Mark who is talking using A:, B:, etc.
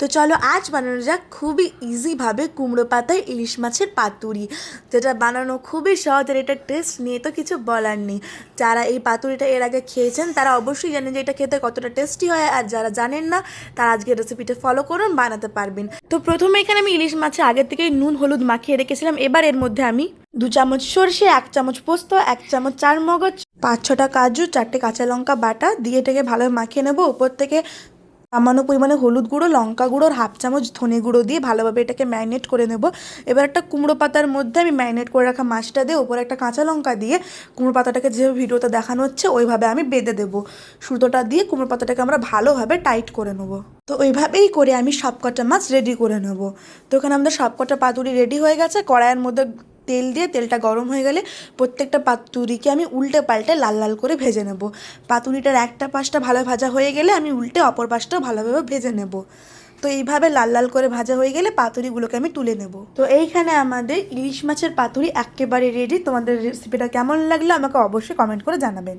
A: তো চলো আজ বানানো যাক খুবই ইজিভাবে কুমড়ো পাতায় ইলিশ মাছের পাতুরি, যেটা বানানো খুবই সহজ। আর এটার টেস্ট নিয়ে তো কিছু বলার নেই। যারা এই পাতুরিটা এর আগে খেয়েছেন তারা অবশ্যই জানেন যে এটা খেতে কতটা টেস্টি হয়, আর যারা জানেন না তারা আজকে রেসিপিটা ফলো করুন, বানাতে পারবেন। তো প্রথমে এখানে আমি ইলিশ মাছে আগে থেকেই নুন হলুদ মাখিয়ে রেখেছিলাম। এবার এর মধ্যে আমি 2 চামচ সর্ষে, 1 চামচ পোস্ত, 1 চামচ চারমগজ, 5-6টা কাজু, 4টে কাঁচা লঙ্কা বাটা দিয়ে এটাকে ভালোভাবে মাখিয়ে নেবো। উপর থেকে সামান্য পরিমাণে হলুদ গুঁড়ো, লঙ্কা গুঁড়ো আর 1/2 চামচ ধনে গুঁড়ো দিয়ে ভালোভাবে এটাকে ম্যারিনেট করে নেব। এবার একটা কুমড়ো পাতার মধ্যে আমি ম্যারিনেট করে রাখা মাছটা দিয়ে ওপরে একটা কাঁচা লঙ্কা দিয়ে কুমড়ো পাতাটাকে যেভাবে ভিডিওতে দেখানো হচ্ছে ওইভাবে আমি বেঁধে দেবো। সুতোটা দিয়ে কুমড়ো পাতাটাকে আমরা ভালোভাবে টাইট করে নেব। তো ওইভাবেই করে আমি সবকটা মাছ রেডি করে নেব। তো এখানে আমাদের সবকটা পাতুরি রেডি হয়ে গেছে। কড়াইয়ের মধ্যে তেল দিয়ে তেলটা গরম হয়ে গেলে প্রত্যেকটা পাতুরিকে আমি উল্টে পাল্টে লাল লাল করে ভেজে নেব। পাতুরিটার একটা পাশটা ভালো ভাজা হয়ে গেলে আমি উল্টে অপর পাশটাও ভালোভাবে ভেজে নেব। তো এইভাবে লাল লাল করে ভাজা হয়ে গেলে পাতুরিগুলোকে আমি তুলে নেব। তো এইখানে আমাদের ইলিশ মাছের পাতুরি একেবারে রেডি। তোমাদের রেসিপিটা কেমন লাগলো আমাকে অবশ্যই কমেন্ট করে জানাবেন।